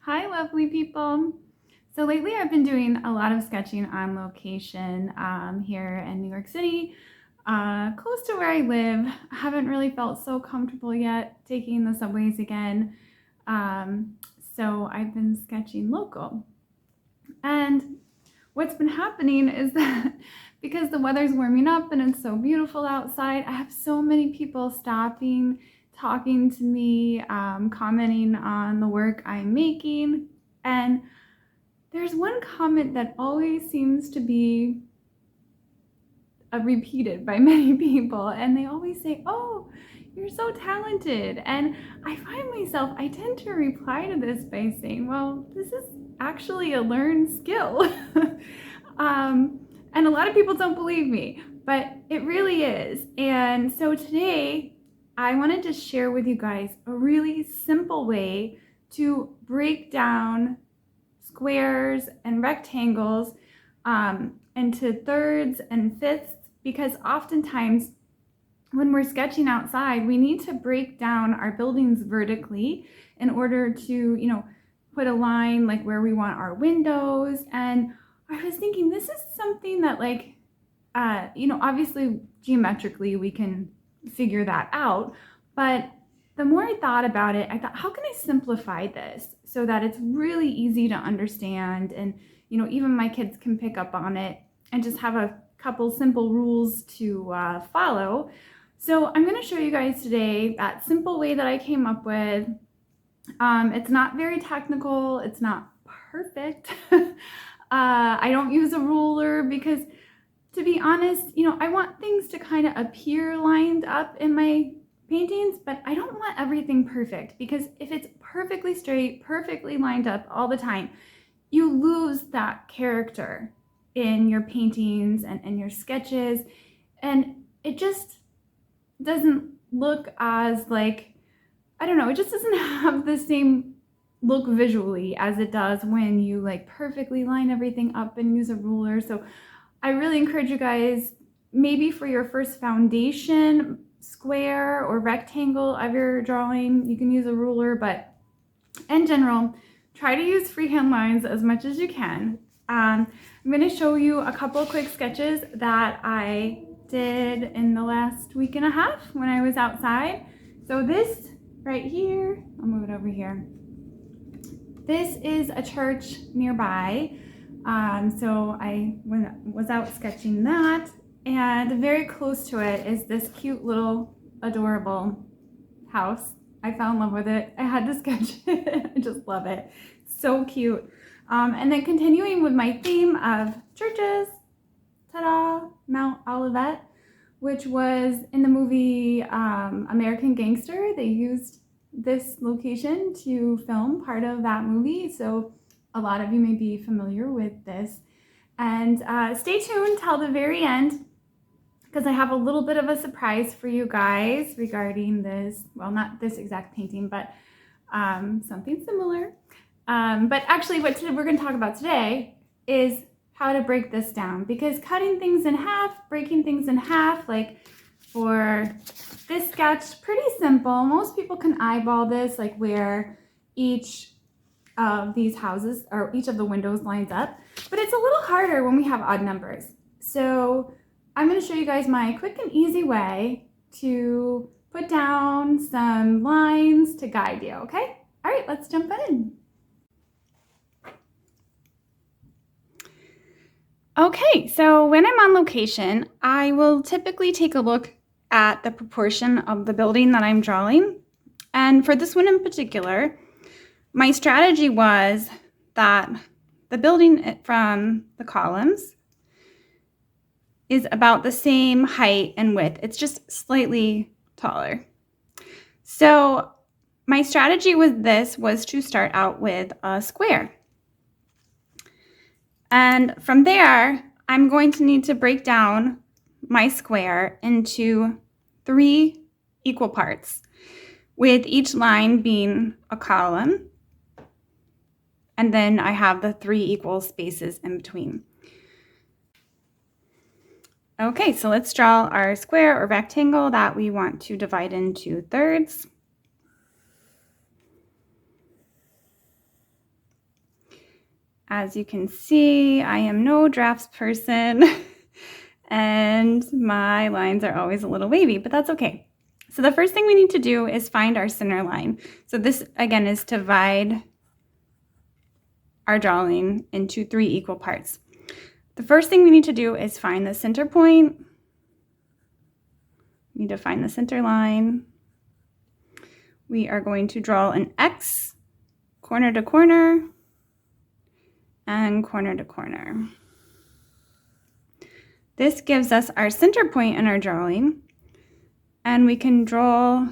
Hi, lovely people. So lately I've been doing a lot of sketching on location here in New York City, close to where I live. I haven't really felt so comfortable yet taking the subways again. So I've been sketching local. And what's been happening is that because the weather's warming up and it's so beautiful outside, I have so many people stopping, talking to me, commenting on the work I'm making. And there's one comment that always seems to be repeated by many people, and they always say, "Oh, you're so talented." And I find myself, I tend to reply to this by saying, well, this is actually a learned skill. And a lot of people don't believe me, but it really is. And so today I wanted to share with you guys a really simple way to break down squares and rectangles into thirds and fifths, because oftentimes when we're sketching outside, we need to break down our buildings vertically in order to, put a line like where we want our windows. And I was thinking this is something that obviously geometrically we can figure that out. But the more I thought about it, I thought, how can I simplify this so that it's really easy to understand and, even my kids can pick up on it and just have a couple simple rules to follow. So I'm going to show you guys today that simple way that I came up with. It's not very technical. It's not perfect. I don't use a ruler because, to be honest, I want things to kind of appear lined up in my paintings, but I don't want everything perfect, because if it's perfectly straight, perfectly lined up all the time, you lose that character in your paintings and your sketches, and it just doesn't look as it just doesn't have the same look visually as it does when you perfectly line everything up and use a ruler. So I really encourage you guys, maybe for your first foundation square or rectangle of your drawing, you can use a ruler, but in general, try to use freehand lines as much as you can. I'm going to show you a couple of quick sketches that I did in the last week and a half when I was outside. So this right here, I'll move it over here. This is a church nearby. So I was out sketching that, and very close to it is this cute little adorable house. I fell in love with it. I had to sketch it. I just love it. It's so cute. And then continuing with my theme of churches, ta-da, Mount Olivet, which was in the movie American Gangster. They used this location to film part of that movie, so a lot of you may be familiar with this. And stay tuned till the very end, because I have a little bit of a surprise for you guys regarding this. Well, not this exact painting, but something similar. But actually what we're going to talk about today is how to break this down, because cutting things in half, breaking things in half, like for this sketch, pretty simple. Most people can eyeball this, like where each of these houses or each of the windows lines up, but it's a little harder when we have odd numbers. So I'm going to show you guys my quick and easy way to put down some lines to guide you, okay? All right, let's jump in. Okay, so when I'm on location, I will typically take a look at the proportion of the building that I'm drawing. And for this one in particular, my strategy was that the building from the columns is about the same height and width. It's just slightly taller. So my strategy with this was to start out with a square. And from there, I'm going to need to break down my square into 3 equal parts, with each line being a column. And then I have the 3 equal spaces in between. Okay, so let's draw our square or rectangle that we want to divide into thirds. as you can see, I am no drafts person and my lines are always a little wavy, but that's okay. So the first thing we need to do is find our center line. So this again is to divide our drawing into 3 equal parts. The first thing we need to do is find the center point. We need to find the center line. We are going to draw an X corner to corner and corner to corner. This gives us our center point in our drawing, and we can draw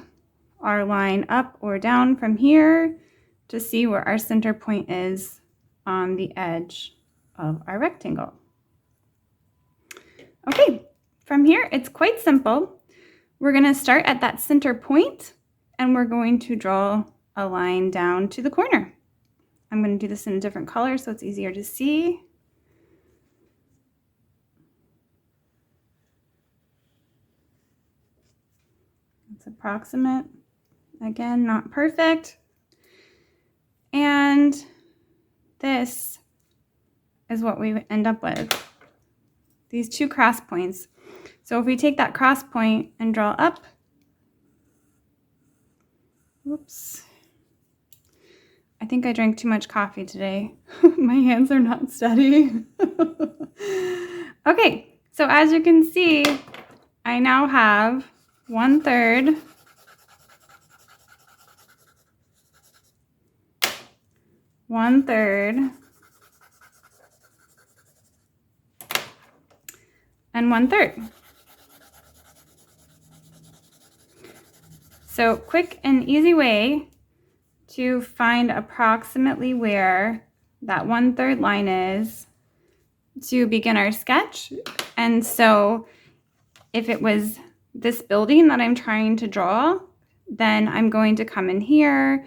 our line up or down from here to see where our center point is on the edge of our rectangle. Okay, from here it's quite simple. We're going to start at that center point and we're going to draw a line down to the corner. I'm going to do this in a different color so it's easier to see. It's approximate. Again, not perfect. And this is what we end up with. These 2 cross points. So if we take that cross point and draw up, whoops, I think I drank too much coffee today. My hands are not steady. Okay, so as you can see, I now have 1/3 1/3 and 1/3. So quick and easy way to find approximately where that 1/3 line is to begin our sketch. And so if it was this building that I'm trying to draw, then I'm going to come in here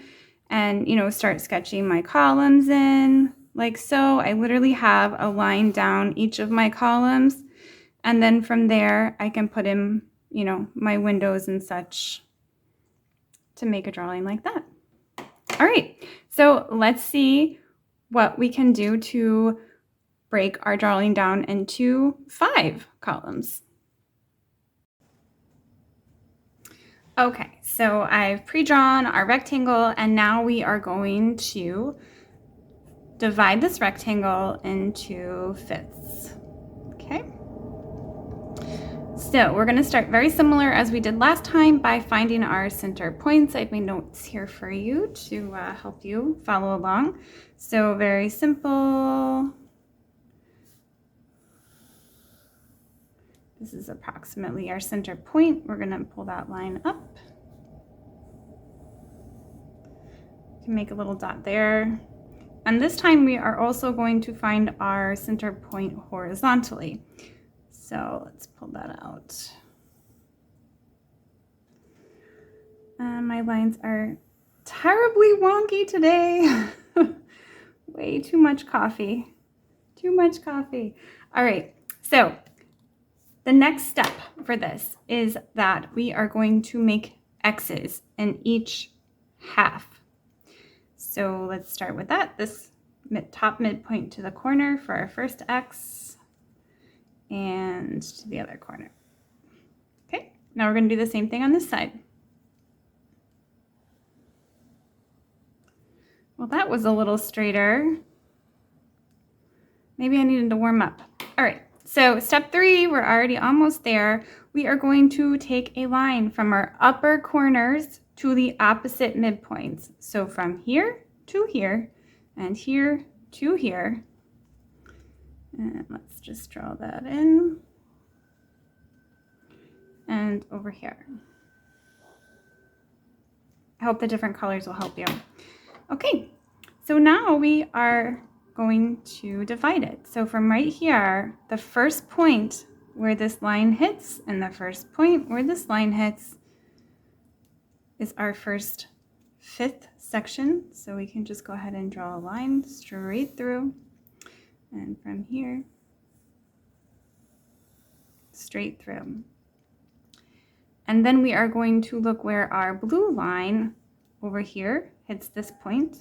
and, start sketching my columns in like so. I literally have a line down each of my columns. And then from there, I can put in, my windows and such to make a drawing like that. All right, so let's see what we can do to break our drawing down into 5 columns. Okay, so I've pre-drawn our rectangle and now we are going to divide this rectangle into fifths. Okay. So we're going to start very similar as we did last time by finding our center points. I have my notes here for you to help you follow along. So very simple. This is approximately our center point. We're going to pull that line up. You can make a little dot there. And this time we are also going to find our center point horizontally. So let's pull that out. My lines are terribly wonky today. Way too much coffee. Too much coffee. All right, so the next step for this is that we are going to make X's in each half. So let's start with that. This top midpoint to the corner for our first X and to the other corner. Okay, now we're going to do the same thing on this side. Well, that was a little straighter. Maybe I needed to warm up. All right, so step 3, we're already almost there. We are going to take a line from our upper corners to the opposite midpoints. So from here to here and here to here. And let's just draw that in. And over here. I hope the different colors will help you. Okay, so now we are going to divide it. So from right here, the first point where this line hits and the first point where this line hits is our first 5th section. So we can just go ahead and draw a line straight through. And from here, straight through. And then we are going to look where our blue line over here hits this point.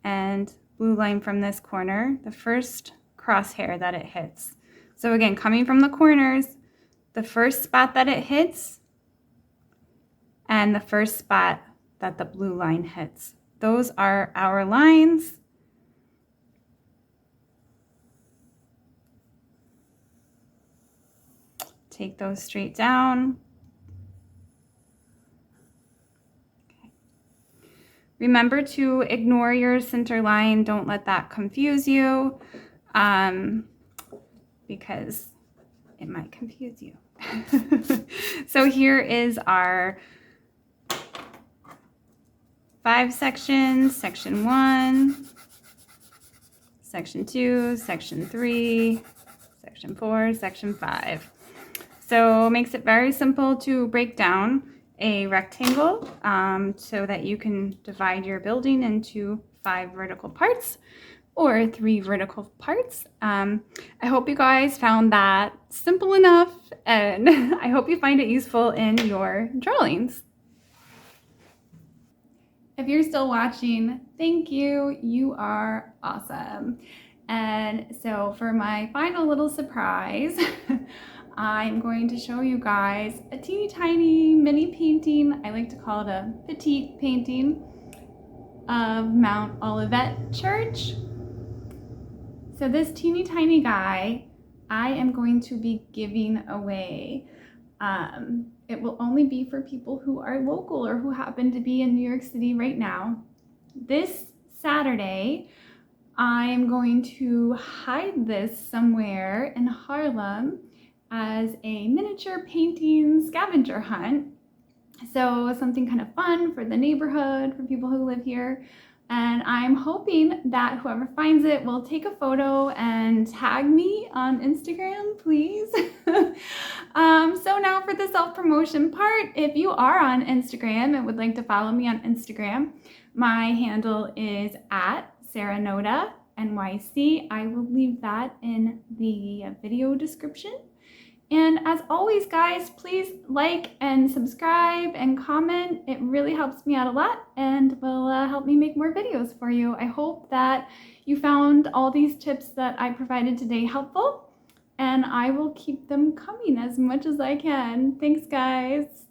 and blue line from this corner, the first crosshair that it hits. So again, coming from the corners, the first spot that it hits and the first spot that the blue line hits. Those are our lines. Take those straight down. Okay. Remember to ignore your center line. Don't let that confuse you, because it might confuse you. So here is our 5 sections: section 1, section 2, section 3, section 4, section 5. So it makes it very simple to break down a rectangle so that you can divide your building into 5 vertical parts or 3 vertical parts. I hope you guys found that simple enough, and I hope you find it useful in your drawings. If you're still watching, thank you. You are awesome. And so for my final little surprise, I'm going to show you guys a teeny tiny mini painting. I like to call it a petite painting of Mount Olivet Church. So this teeny tiny guy, I am going to be giving away. It will only be for people who are local or who happen to be in New York City right now. This Saturday, I am going to hide this somewhere in Harlem as a miniature painting scavenger hunt. So something kind of fun for the neighborhood, for people who live here. And I'm hoping that whoever finds it will take a photo and tag me on Instagram, please. So now for the self-promotion part, if you are on Instagram and would like to follow me on Instagram, my handle is @SarahNoda_NYC. I will leave that in the video description. And as always, guys, please like and subscribe and comment. It really helps me out a lot and will help me make more videos for you. I hope that you found all these tips that I provided today helpful, and I will keep them coming as much as I can. Thanks, guys.